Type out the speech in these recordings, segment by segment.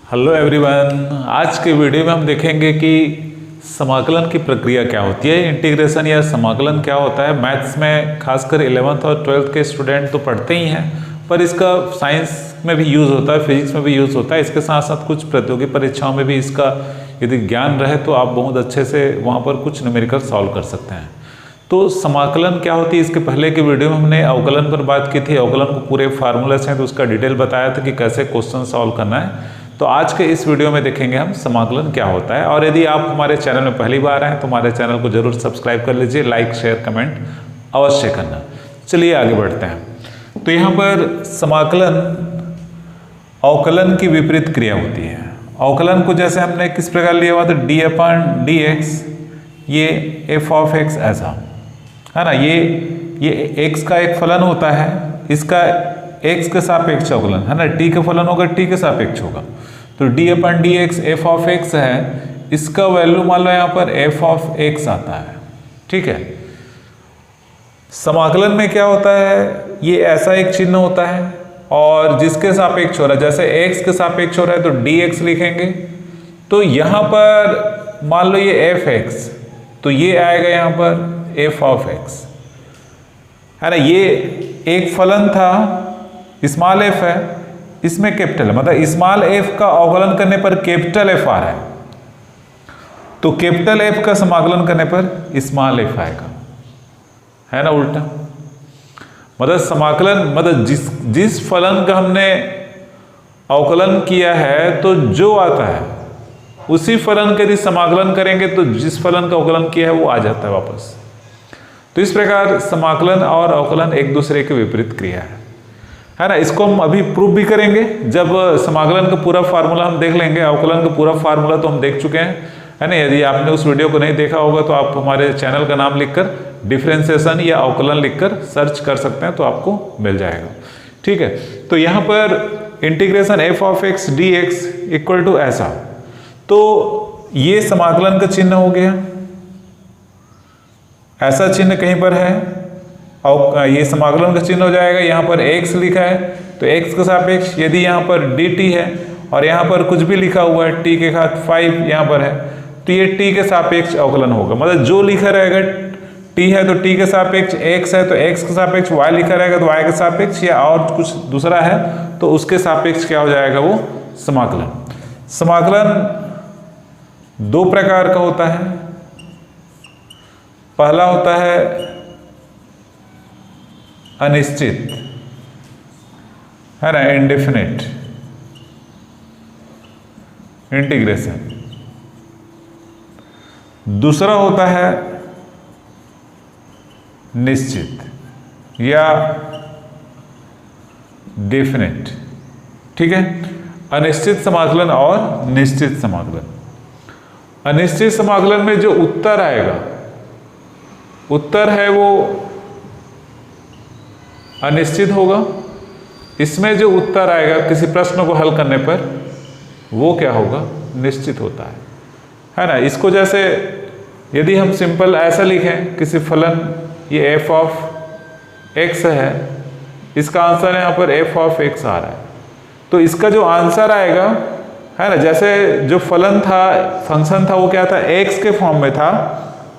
Hello everyone, आज के video में हम देखेंगे कि समाकलन की प्रक्रिया क्या होती है। इंटीग्रेशन या समाकलन क्या होता है। मैथ्स में खासकर 11th और 12th के स्टूडेंट तो पढ़ते ही हैं, पर इसका साइंस में भी यूज़ होता है, फिजिक्स में भी यूज़ होता है। इसके साथ साथ कुछ प्रतियोगी परीक्षाओं में भी इसका यदि ज्ञान रहे तो आप बहुत अच्छे से वहाँ पर कुछ न्यूमेरिकल सॉल्व कर सकते हैं। तो समाकलन क्या होती है, इसके पहले की वीडियो में हमने अवकलन पर बात की थी। अवकलन को पूरे फार्मूले से तो उसका डिटेल बताया था कि कैसे क्वेश्चन सॉल्व करना है। तो आज के इस वीडियो में देखेंगे हम समाकलन क्या होता है। और यदि आप हमारे चैनल में पहली बार आए तो हमारे चैनल को जरूर सब्सक्राइब कर लीजिए, लाइक शेयर कमेंट अवश्य करना। चलिए आगे बढ़ते हैं। तो यहाँ पर समाकलन अवकलन की विपरीत क्रिया होती है। अवकलन को जैसे हमने किस प्रकार लिया हुआ था, d/dx, ये f ऑफ x ऐसा है ना। ये x का एक फलन होता है, इसका x के सापेक्ष अवकलन है ना। t का फलन होगा, t के सापेक्ष होगा। तो d/dx f ऑफ x है, इसका वैल्यू मान लो यहाँ पर f ऑफ x आता है। ठीक है। समाकलन में क्या होता है, ये ऐसा एक चिन्ह होता है और जिसके सापेक्ष हो रहा है, जैसे x के सापेक्ष हो रहा है तो dx लिखेंगे। तो यहाँ पर मान लो ये fx, तो ये आएगा यहाँ पर f ऑफ x है ना। ये एक फलन था, स्मॉल f है, इसमें कैपिटल, मतलब स्मॉल f का अवकलन करने पर कैपिटल F आ रहा है, तो कैपिटल F का समाकलन करने पर स्मॉल f आएगा, है ना। उल्टा मतलब समाकलन, मतलब जिस फलन का हमने अवकलन किया है तो जो आता है उसी फलन का यदि समाकलन करेंगे तो जिस फलन का अवकलन किया है वो आ जाता है वापस। तो इस प्रकार समाकलन और अवकलन एक दूसरे के विपरीत क्रिया है ना। इसको हम अभी प्रूव भी करेंगे जब समाकलन का पूरा फार्मूला हम देख लेंगे। अवकलन का पूरा फार्मूला तो हम देख चुके हैं, है ना। यदि आपने उस वीडियो को नहीं देखा होगा तो आप हमारे चैनल का नाम लिखकर डिफरेंशिएशन या अवकलन लिखकर सर्च कर सकते हैं तो आपको मिल जाएगा। ठीक है। तो यहाँ पर integration f of x dx equal to ऐसा, तो ये समाकलन का चिन्ह हो गया। ऐसा चिन्ह कहीं पर है और ये समाकलन का चिन्ह हो जाएगा। यहाँ पर x लिखा है तो x के सापेक्ष, यदि यहाँ पर dt है और यहाँ पर कुछ भी लिखा हुआ है t के साथ 5 यहाँ पर है, तो ये t के सापेक्ष अवकलन होगा। मतलब जो लिखा रहेगा t है तो t के सापेक्ष, x है तो x के सापेक्ष, y लिखा रहेगा तो y के सापेक्ष, या और कुछ दूसरा है तो उसके सापेक्ष क्या हो जाएगा, वो समाकलन। समाकलन दो प्रकार का होता है। पहला होता है अनिश्चित, है ना, इंडेफिनिट इंटीग्रेशन। दूसरा होता है निश्चित या डेफिनेट। ठीक है। अनिश्चित समाकलन और निश्चित समाकलन। अनिश्चित समाकलन में जो उत्तर आएगा, उत्तर है वो अनिश्चित होगा। इसमें जो उत्तर आएगा किसी प्रश्न को हल करने पर वो क्या होगा, निश्चित होता है ना। इसको जैसे यदि हम सिंपल ऐसा लिखें, किसी फलन ये f ऑफ x है, इसका आंसर यहाँ पर f ऑफ x आ रहा है, तो इसका जो आंसर आएगा, है ना, जैसे जो फलन था, फंक्शन था, वो क्या था, x के फॉर्म में था,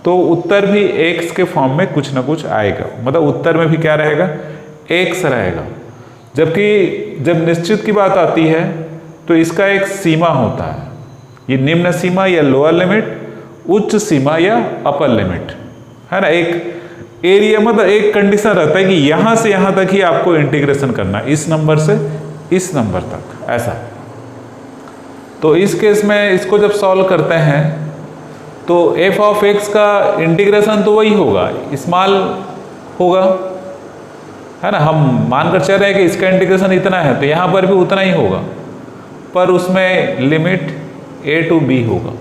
तो उत्तर भी x के फॉर्म में कुछ ना कुछ आएगा। मतलब उत्तर में भी क्या रहेगा, x रहेगा। जबकि जब निश्चित की बात आती है तो इसका एक सीमा होता है, ये निम्न सीमा या लोअर लिमिट, उच्च सीमा या अपर लिमिट, है ना। एक एरिया, मतलब एक कंडीशन रहता है कि यहां से यहां तक ही आपको इंटीग्रेशन करना है, इस नंबर से इस नंबर तक, ऐसा। तो इस केस में इसको जब सॉल्व करते हैं तो f ऑफ x का इंटीग्रेशन तो वही होगा, स्मॉल होगा, है ना। हम मानकर चल रहे हैं कि इसका इंटीग्रेशन इतना है तो यहाँ पर भी उतना ही होगा, पर उसमें लिमिट a टू b होगा।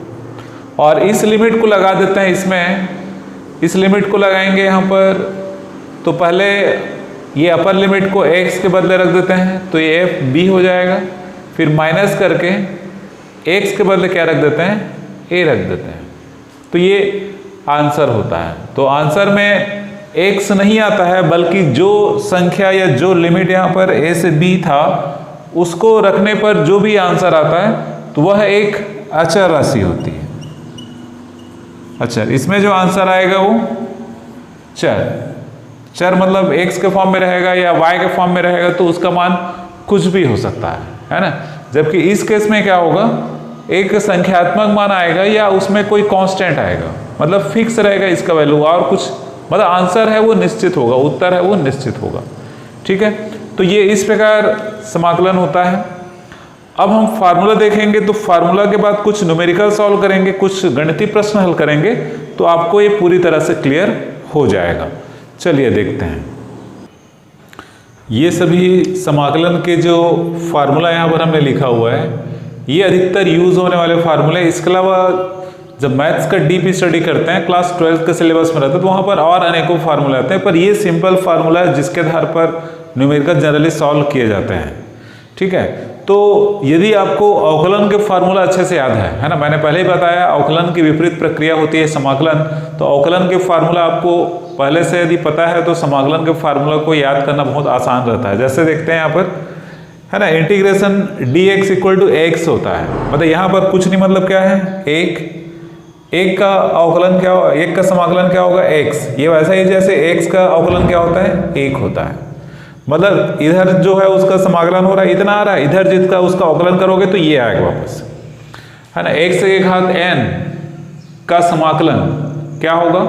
और इस लिमिट को लगा देते हैं इसमें, इस लिमिट को लगाएंगे यहाँ पर, तो पहले ये अपर लिमिट को x के बदले रख देते हैं तो ये f b हो जाएगा। फिर माइनस करके x के बदले क्या रख देते हैं, a रख देते हैं, तो ये आंसर होता है। तो आंसर में x नहीं आता है, बल्कि जो संख्या या जो लिमिट यहाँ पर a से b था उसको रखने पर जो भी आंसर आता है तो वह एक अचर राशि होती है। अच्छा, इसमें जो आंसर आएगा वो चर मतलब x के फॉर्म में रहेगा या y के फॉर्म में रहेगा, तो उसका मान कुछ भी हो सकता है ना। जबकि इस केस में क्या होगा, एक संख्यात्मक मान आएगा या उसमें कोई कांस्टेंट आएगा, मतलब फिक्स रहेगा इसका वैल्यू, और कुछ मतलब आंसर है वो निश्चित होगा, उत्तर है वो निश्चित होगा। ठीक है, तो ये इस प्रकार समाकलन होता है। अब हम फार्मूला देखेंगे, तो फार्मूला के बाद कुछ न्यूमेरिकल सॉल्व करेंगे, कुछ गणितीय प्रश्न हल करेंगे, तो आपको ये पूरी तरह से क्लियर हो जाएगा। चलिए देखते हैं। ये सभी समाकलन के जो फार्मूला यहाँ पर हमने लिखा हुआ है, ये अधिकतर यूज होने वाले फार्मूले। इसके अलावा जब मैथ्स का डीप स्टडी करते हैं, क्लास 12 के सिलेबस में रहता है, तो वहाँ पर और अनेकों फार्मूले आते हैं, पर ये सिंपल फार्मूला है जिसके आधार पर न्यूमेरिकल जनरली सॉल्व किए जाते हैं। ठीक है, तो यदि आपको अवकलन के फार्मूला अच्छे से याद है ना, मैंने पहले ही बताया अवकलन की विपरीत प्रक्रिया होती है समाकलन, तो अवकलन के फार्मूला आपको पहले से यदि पता है तो समाकलन के फार्मूला को याद करना बहुत आसान रहता है। जैसे देखते हैं यहाँ पर है ना, integration dx equal to x होता है, मतलब यहाँ पर कुछ नहीं, मतलब क्या है, एक का अवकलन क्या होगा, एक का समाकलन क्या होगा, x। ये वैसा ही जैसे x का अवकलन क्या होता है, 1 होता है, मतलब इधर जो है उसका समाकलन हो रहा है, इतना आ रहा है, इधर जिसका उसका अवकलन करोगे तो ये आएगा वापस, है ना। x के घात n का समाकलन क्या होगा,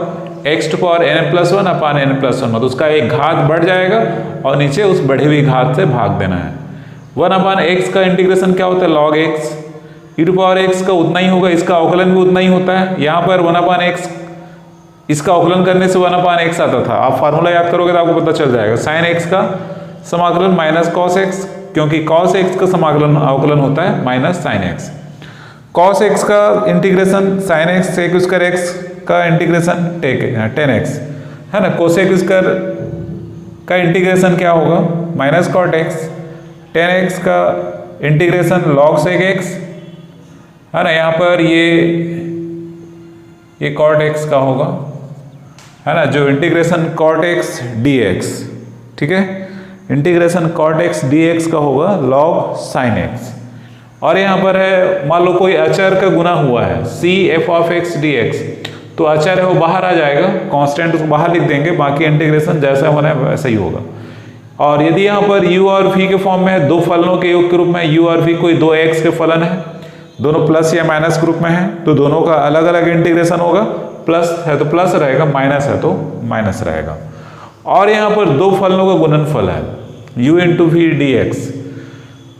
x to power n+1 upon n+1, मतलब उसका एक घात बढ़ जाएगा और नीचे उस बढ़ी हुई घात से भाग देना है। 1 अपान x का इंटीग्रेशन क्या होता है, log x, e to power x का उतना ही होगा, इसका अवकलन भी उतना ही होता है। यहाँ पर 1 अपान x, इसका अवकलन करने से 1 अपान x आता था, आप फार्मूला याद करोगे तो आपको पता चल जाएगा। sin x का समाकलन माइनस cos x, क्योंकि cos x का समाकलन अवकलन होता है minus sin x। cos x का integration sin x sec square x का इंटीग्रेशन tan x, है ना। cosec स्क्वायर का इंटीग्रेशन क्या होगा, minus cot x, tan x का इंटीग्रेशन log sec x, है ना। यहाँ पर ये cot x का होगा, है ना, जो इंटीग्रेशन cot x dx, ठीक है, इंटीग्रेशन cot x dx का होगा log sin x। और यहाँ पर है, मान लो कोई अचर का गुना हुआ है c f of x dx, तो अचर है वो बाहर आ जाएगा, कांस्टेंट उसको बाहर लिख देंगे, बाकी इंटीग्रेशन जैसा होना है वैसा ही होगा। और यदि यहाँ पर u और v के फॉर्म में है, दो फलनों के योग के रूप में u और v कोई दो x के फलन है, दोनों प्लस या माइनस ग्रुप में है, तो दोनों का अलग अलग इंटीग्रेशन होगा, प्लस है तो प्लस रहेगा, माइनस है तो माइनस रहेगा। और यहाँ पर दो फलनों का गुणनफल है u इंटू वी dx,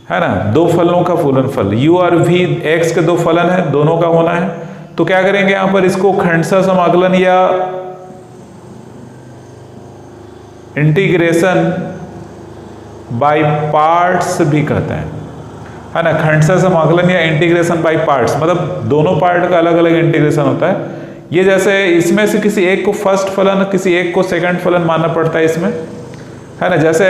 है ना, दो फलनों का गुणनफल, u और v x के दो फलन है, दोनों का होना है। तो क्या करेंगे यहाँ पर, इसको खंडशः समाकलन या इंटीग्रेशन बाय पार्ट्स भी कहते हैं, है ना। खंडशः समाकलन या इंटीग्रेशन बाय पार्ट्स, मतलब दोनों पार्ट का अलग अलग इंटीग्रेशन होता है। ये जैसे इसमें से किसी एक को फर्स्ट फलन, किसी एक को सेकंड फलन मानना पड़ता है इसमें, है ना। जैसे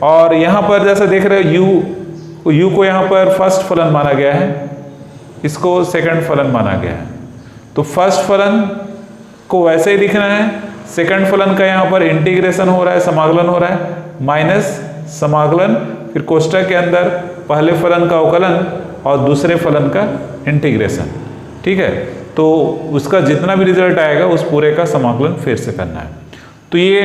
और यहाँ पर जैसे देख रहे हो u को यहाँ पर फर्स्ट फलन माना गया है, इसको सेकंड फलन माना गया है, तो फर्स्ट फलन को वैसे ही लिखना है, सेकंड फलन का यहाँ पर इंटीग्रेशन हो रहा है, समाकलन हो रहा है, माइनस समाकलन, फिर कोष्टक के अंदर पहले फलन का अवकलन और दूसरे फलन का इंटीग्रेशन, ठीक है। तो उसका जितना भी रिजल्ट आएगा उस पूरे का समाकलन फिर से करना है। तो ये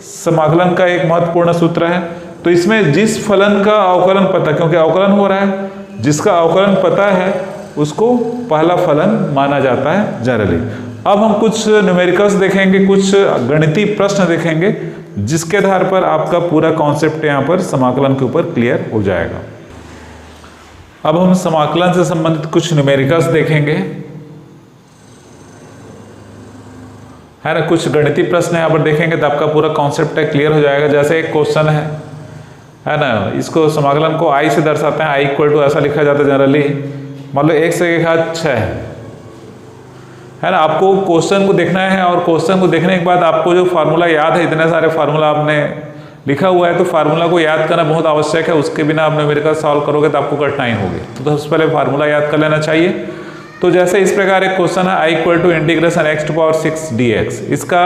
समाकलन का एक महत्वपूर्ण सूत्र है। तो इसमें जिस फलन का अवकलन पता, क्योंकि अवकलन हो रहा है, जिसका अवकलन पता है उसको पहला फलन माना जाता है जनरली। अब हम कुछ न्यूमेरिकल्स देखेंगे, कुछ गणितीय प्रश्न देखेंगे, जिसके आधार पर आपका पूरा कॉन्सेप्ट यहाँ पर समाकलन के ऊपर क्लियर हो जाएगा। अब हम समाकलन से संबंधित कुछ न्यूमेरिकल्स देखेंगे, है ना, कुछ गणितीय प्रश्न यहाँ पर देखेंगे तो आपका पूरा कॉन्सेप्ट है क्लियर हो जाएगा। जैसे एक क्वेश्चन है ना, इसको समाकलन को i से दर्शाते हैं, i इक्वल टू ऐसा लिखा जाता है जनरली, मान लो x के घात 6 है ना। आपको क्वेश्चन को देखना है और क्वेश्चन को देखने के बाद आपको जो फार्मूला याद है, इतने सारे फार्मूला आपने लिखा हुआ है, तो फार्मूला को याद करना बहुत आवश्यक है। उसके बिना आप न्यूमेरिकल सॉल्व करोगे तो आपको कठिनाई होगी, तो सबसे पहले फार्मूला याद कर लेना चाहिए। तो जैसे इस प्रकार एक क्वेश्चन है, i equal to integration x to power 6 dx, इसका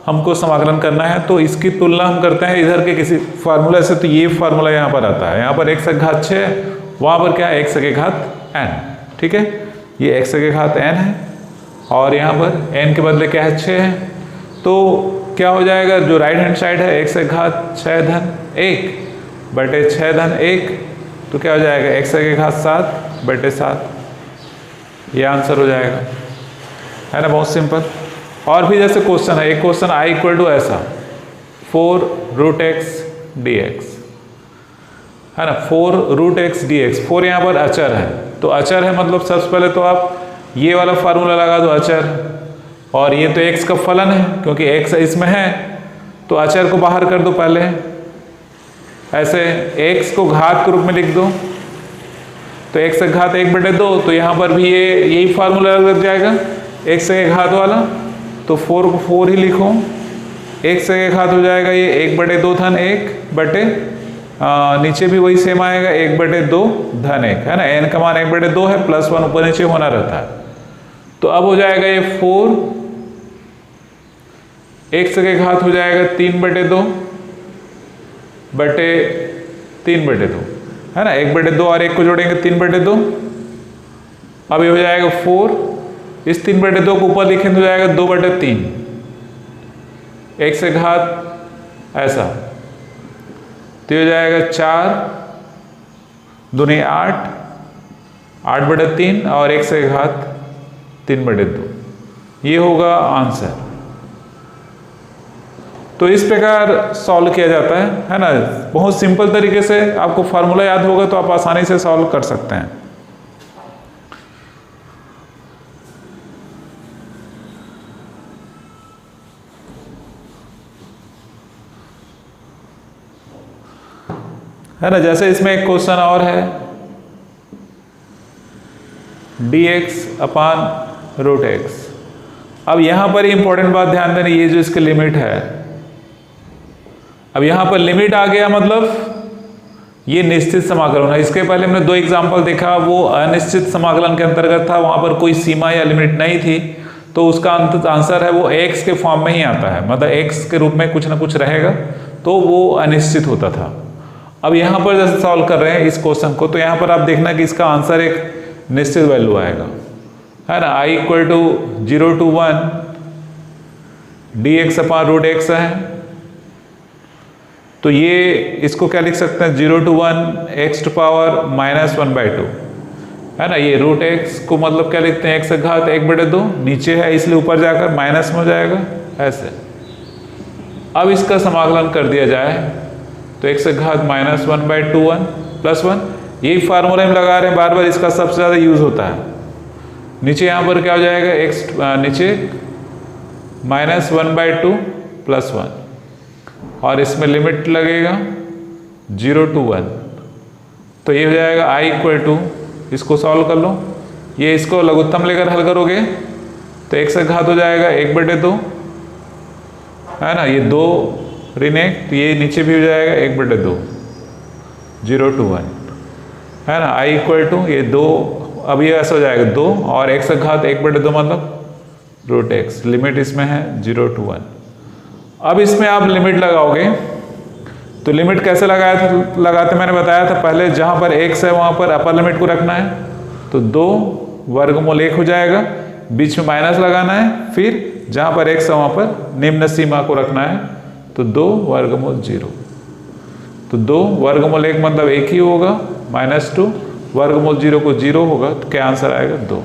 हमको समाकलन करना है। तो इसकी तुलना हम करते हैं इधर के किसी फार्मूला से, तो ये फार्मूला यहाँ पर आता है, यहाँ पर x के घात 6, वहाँ पर क्या है x के घात n, ठीक है। ये x के घात n है और यहाँ पर n के बदले क्या है 6 है, तो क्या हो जाएगा जो राइट हैंड साइड है x के घात 6 धन 1 बटे 6 धन 1, तो क्या हो जाएगा x के घात 7 बटे 7, ये आंसर हो जाएगा, है ना, बहुत सिंपल। और भी जैसे क्वेश्चन है, एक क्वेश्चन i इक्वल टू ऐसा 4 रूट एक्स डी एक्स, है ना, 4 रूट एक्स डी एक्स, 4 यहाँ पर अचर है, तो अचर है मतलब सबसे पहले तो आप ये वाला फार्मूला लगा दो अचर, और ये तो x का फलन है क्योंकि x इसमें है, तो अचर को बाहर कर दो पहले, ऐसे x को घात के रूप में लिख दो, तो x का घात 1/2, तो यहाँ पर भी ये यही फार्मूला लग जाएगा x के घात वाला, तो 4 को 4 ही लिखो, x के घात हो जाएगा ये 1/2 धन 1 बटे नीचे भी वही सेम आएगा 1/2 धन 1, है ना, n का मान 1/2 है, +1 ऊपर नीचे होना रहता है, तो अब हो जाएगा ये 4 x के घात हो जाएगा 3/2 बटे 3/2, है ना, 1/2 और 1 को जोड़ेंगे 3/2, अब ये हो जाएगा 4, इस 3/2 को ऊपर लिखेंगे तो हो जाएगा 2/3, x के घात ऐसा, तो हो जाएगा 4 दूनी 8, 8/3 और x के घात 3/2, ये होगा आंसर। तो इस प्रकार सॉल्व किया जाता है ना, बहुत सिंपल तरीके से, आपको फार्मूला याद होगा तो आप आसानी से सॉल्व कर सकते हैं। है ना, जैसे इसमें एक क्वेश्चन और है, dx अपान रूट एक्स। अब यहां पर इंपॉर्टेंट बात ध्यान देना, ये जो इसकी लिमिट है, अब यहां पर लिमिट आ गया मतलब ये निश्चित समाकलन है। इसके पहले हमने 2 एग्जाम्पल देखा, वो अनिश्चित समाकलन के अंतर्गत था, वहां पर कोई सीमा या लिमिट नहीं थी, तो उसका आंसर है वो x के फॉर्म में ही आता है, मतलब x के रूप में कुछ ना कुछ रहेगा, तो वो अनिश्चित होता था। अब यहाँ पर जैसे सॉल्व कर रहे हैं इस क्वेश्चन को, तो यहाँ पर आप देखना कि इसका आंसर एक निश्चित वैल्यू आएगा, है ना, i equal to 0 to 1 dx upon root x है, तो ये इसको क्या लिख सकते हैं 0 to 1 x टू पावर -1/2, है ना, ये रूट एक्स को मतलब क्या लिखते हैं x का घात 1/2, नीचे है इसलिए ऊपर जाकर माइनस में हो जाएगा ऐसे। अब इसका समाकलन कर दिया जाए तो x का घात -1/2 +1, यही फार्मूला हम लगा रहे हैं बार बार, इसका सबसे ज़्यादा यूज होता है। नीचे यहाँ पर क्या हो जाएगा x नीचे -1/2 +1, और इसमें लिमिट लगेगा 0 to 1, तो ये हो जाएगा i इक्वल टू, इसको सॉल्व कर लो, ये इसको लघुत्तम लेकर हल करोगे तो x का घात हो जाएगा 1/2, है ना, ये 2 ऋण 1, तो ये नीचे भी हो जाएगा 1/2, 0 to 1, है ना, i इक्वल टू ये 2, अब ये ऐसा हो जाएगा 2 और x का घात 1/2 मतलब रूट एक्स, लिमिट इसमें है 0 to 1। अब इसमें आप लिमिट लगाओगे तो लिमिट कैसे लगाते मैंने बताया था पहले, जहाँ पर x है वहाँ पर अपर लिमिट को रखना है, तो 2 वर्गमूल 1 हो जाएगा, बीच में माइनस लगाना है, फिर जहाँ पर x है वहाँ पर निम्न सीमा को रखना है, तो 2 वर्गमूल 0, तो 2 वर्गमूल 1 मतलब 1 ही होगा, -2 वर्गमूल 0 को 0 होगा, तो क्या आंसर आएगा 2।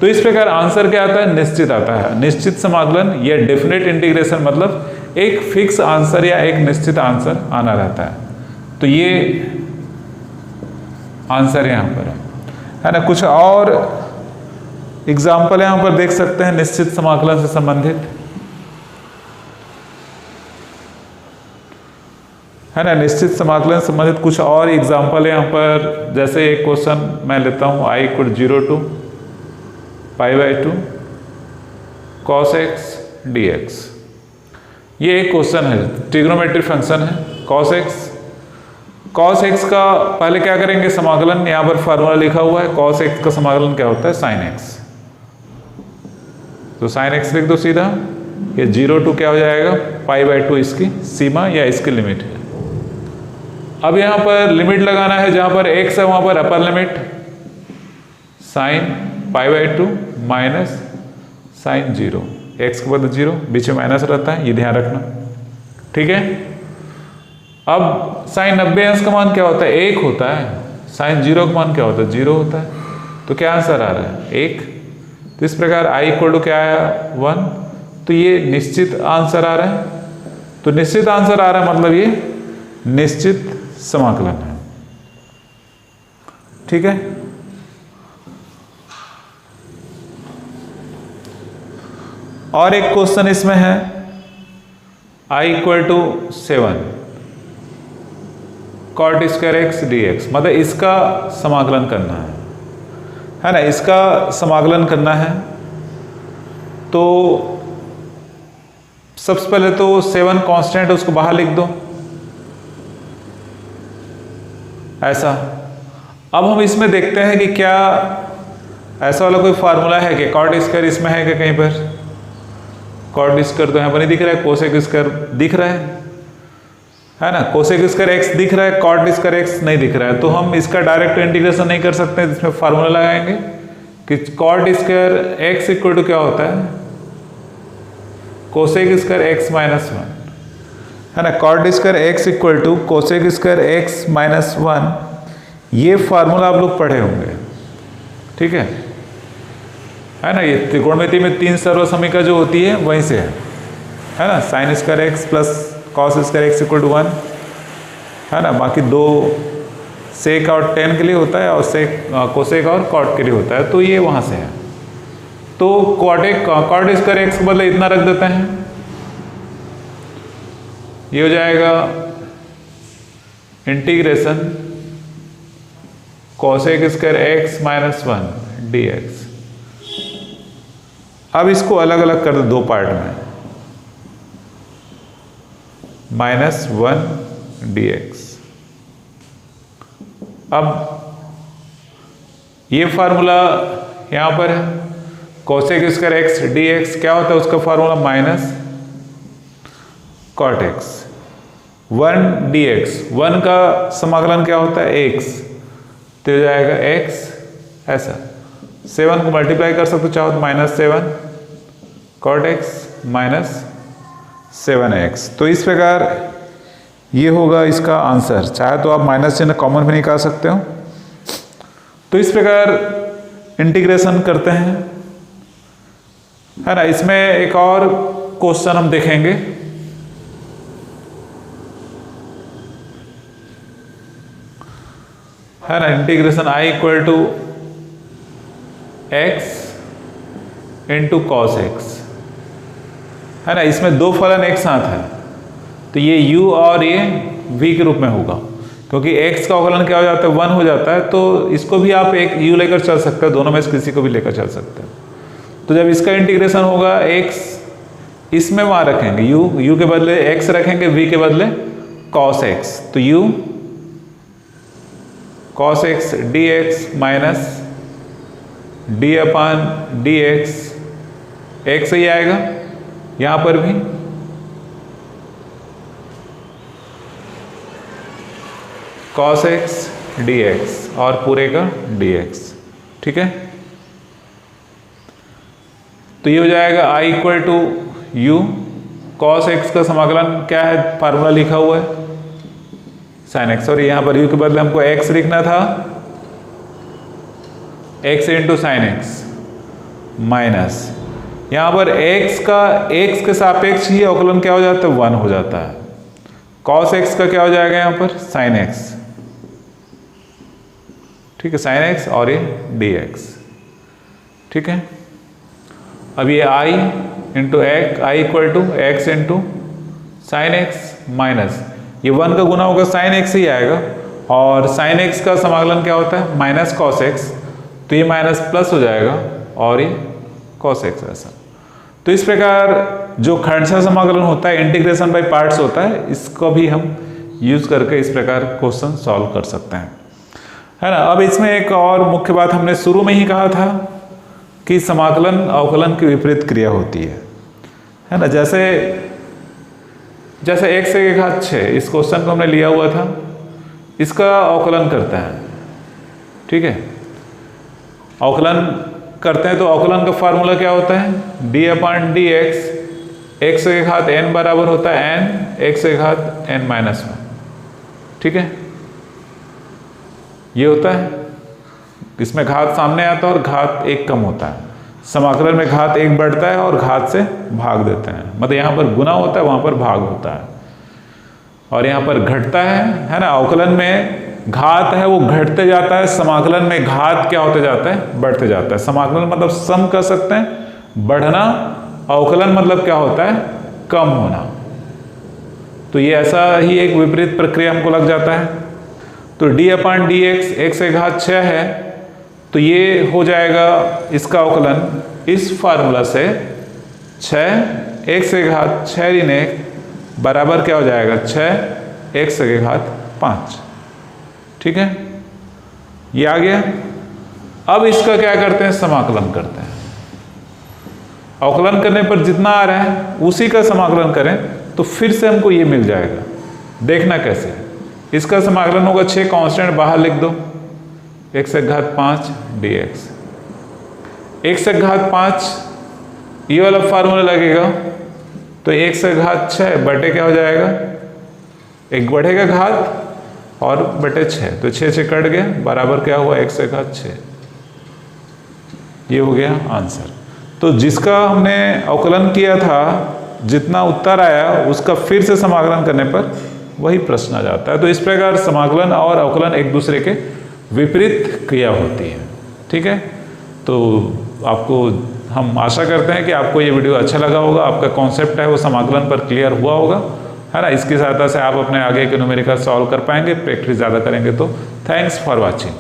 तो इस प्रकार आंसर क्या आता है, निश्चित आता है। निश्चित समाकलन या डेफिनेट इंटीग्रेशन मतलब एक फिक्स आंसर या एक निश्चित आंसर आना रहता है, तो ये आंसर यहाँ पर है ना। कुछ और एग्जाम्पल यहाँ पर देख सकते हैं निश्चित समाकलन से संबंधित, है ना, निश्चित समाकलन से संबंधित कुछ और एग्जाम्पल यहाँ पर, जैसे एक क्वेश्चन मैं लेता हूँ i equal 0 to π/2 cos x dx। ये एक क्वेश्चन है, ट्रिग्नोमेट्री फंक्शन है cos x का पहले क्या करेंगे समाकलन, यहाँ पर फार्मूला लिखा हुआ है, cos x का समाकलन क्या होता है sin x, तो sin x लिख दो सीधा, ये 0 to क्या हो जाएगा π/2 इसकी सीमा या इसकी लिमिट है। अब यहाँ पर लिमिट लगाना है, जहाँ पर x है वहाँ पर upper limit, sine pi by 2 minus sine 0, x के बदले 0, बीच में माइनस रहता है, ये ध्यान रखना। ठीक है। अब साइन 90 अंश का मान क्या होता है? 1 होता है। साइन 0 का मान क्या होता है? 0 होता है। तो क्या आंसर आ रहा है? 1। तो इस प्रकार आई इक्वल टू क्या आया? 1। तो ये निश्चित आंसर आ रहा है। तो निश्चित आंसर आ रहा है मतलब ये निश्चित समाकलन है। ठीक है। और एक क्वेश्चन इसमें है, I equal to 7 cot square x d x, मतलब इसका समाकलन करना है ना, इसका समाकलन करना है। तो सबसे पहले तो 7 कांस्टेंट उसको बाहर लिख दो ऐसा। अब हम इसमें देखते हैं कि क्या ऐसा वाला कोई फार्मूला है कि कॉट स्क्वायर इसमें है क्या कहीं पर? कॉट स्क्वायर तो यहाँ पर नहीं दिख रहा है, कोसेक स्क्वायर दिख रहा है ना, कोसेक स्क्वायर एक्स दिख रहा है, कॉट स्क्वायर एक्स नहीं दिख रहा है। तो हम इसका डायरेक्ट इंटीग्रेशन नहीं कर सकते, इसमें फार्मूला लगाएंगे कि cot square x equal to क्या होता है? कोसेक स्क्वायर एक्स माइनस 1 है ना। Cot square x equal to cosec square x minus 1, ये फार्मूला आप लोग पढ़े होंगे। ठीक है ना। ये त्रिकोणमिति में 3 सर्वसमीका जो होती है वहीं से है ना। Sine square x plus cos square x equal to 1 है ना। बाकी 2 सेक और टेन के लिए होता है और सेक कोसेक और कॉट के लिए होता है। तो ये वहाँ से है। तो कॉट स्क्वायर एक्स के बदले इतना रख देते हैं, ये हो जाएगा integration cosec square x minus 1 d x. अब इसको अलग अलग कर दो 2 पार्ट में, माइनस 1 डी एक्स। अब ये फार्मूला यहां पर है, cosec square x d x क्या होता है? उसका formula minus cot x 1 d x. 1 का समाकलन क्या होता है? एक्स, तो हो जाएगा एक्स ऐसा। 7 को मल्टीप्लाई कर सकते हो चाहो तो, minus 7 cot x minus 7x। तो इस प्रकार ये होगा इसका आंसर। चाहे तो आप माइनस चिन्ह कॉमन भी निकाल सकते हो। तो इस प्रकार इंटीग्रेशन करते हैं है ना। इसमें एक और क्वेश्चन हम देखेंगे, है ना। Integration I equal to x into cos x है ना। इसमें 2 फलन एक साथ है, तो ये u और ये v के रूप में होगा, क्योंकि x का अवकलन क्या हो जाता है? 1 हो जाता है। तो इसको भी आप एक u लेकर चल सकते हो, दोनों में से किसी को भी लेकर चल सकते हो। तो जब इसका इंटीग्रेशन होगा x, इसमें वहाँ रखेंगे u के बदले x रखेंगे, v के बदले cos x। तो u cos x dx minus d अपान dx, x ही आएगा यहां पर भी। cos x dx और पूरे का dx। ठीक है। तो ये हो जाएगा i equal to u cos x का समाकलन क्या है? फार्मूला लिखा हुआ है sin x, और यहाँ पर u के बदले हमको x लिखना था, x into sine x minus यहाँ पर x के सापेक्ष ही अवकलन क्या हो जाता है? 1 हो जाता है। cos x का क्या हो जाएगा यहाँ पर? sin x। ठीक है, sin x और ये dx। ठीक है। अब ये i into x, I equal to x into sine x minus, ये 1 का गुना होगा sin x ही आएगा, और sin x का समाकलन क्या होता है? Minus cos x। तो ये माइनस प्लस हो जाएगा और ये cos x ऐसा। तो इस प्रकार जो खंडशः समाकलन होता है, इंटीग्रेशन बाय पार्ट्स होता है, इसको भी हम यूज करके इस प्रकार क्वेश्चन सॉल्व कर सकते हैं, है ना। अब इसमें एक और मुख्य बात हमने शुरू में ही कहा था कि समाकलन अवकलन की विपरीत क्रिया होती है ना। जैसे x से 1 घात 6, इस क्वेश्चन को हमने लिया हुआ था, इसका अवकलन करते हैं। ठीक है। अवकलन करते हैं तो अवकलन का फार्मूला क्या होता है, d/dx, x के घात n बराबर होता है n x के घात n-1। ठीक है, ये होता है, इसमें घात सामने आता है और घात 1 कम होता है। समाकलन में घात 1 बढ़ता है और घात से भाग देते हैं, मतलब यहाँ पर गुना होता है, वहाँ पर भाग होता है, और यहाँ पर घटता है ना। अवकलन में घात है वो घटते जाता है, समाकलन में घात क्या होते जाता है, बढ़ते जाता है। समाकलन मतलब सम कर सकते हैं, बढ़ना, अवकलन मतलब क्या होता है, कम होना। तो ये ऐसा ही एक विपरीत प्रक्रिया हमको लग जाता है। तो d/dx x के घात 6 है, तो ये हो जाएगा इसका अवकलन इस फार्मूला से 6 x के घात 6 ऋण 1 बराबर क्या हो जाएगा, 6 x के घात 5। ठीक है, ये आ गया। अब इसका क्या करते हैं, समाकलन करते हैं। अवकलन करने पर जितना आ रहा है उसी का समाकलन करें तो फिर से हमको ये मिल जाएगा। देखना कैसे, इसका समाकलन होगा 6 कांस्टेंट बाहर लिख दो, x के घात 5 dx, x के घात 5 ये वाला फार्मूला लगेगा तो x के घात 6 बटे क्या हो जाएगा, एक बढ़ेगा घात और बटे 6, तो 6 कट गया, बराबर क्या हुआ, x के घात 6। ये हो गया आंसर। तो जिसका हमने अवकलन किया था, जितना उत्तर आया उसका फिर से समाकलन करने पर वही प्रश्न आ जाता है। तो इस प्रकार समाकलन और अवकलन एक दूसरे के विपरीत क्रिया होती है। ठीक है, तो आपको हम आशा करते हैं कि आपको ये वीडियो अच्छा लगा होगा, आपका कॉन्सेप्ट है वो समाकलन पर क्लियर हुआ होगा, है ना। इसकी सहायता से आप अपने आगे के न्यूमेरिकल सॉल्व कर पाएंगे, प्रैक्टिस ज़्यादा करेंगे तो। Thanks for watching.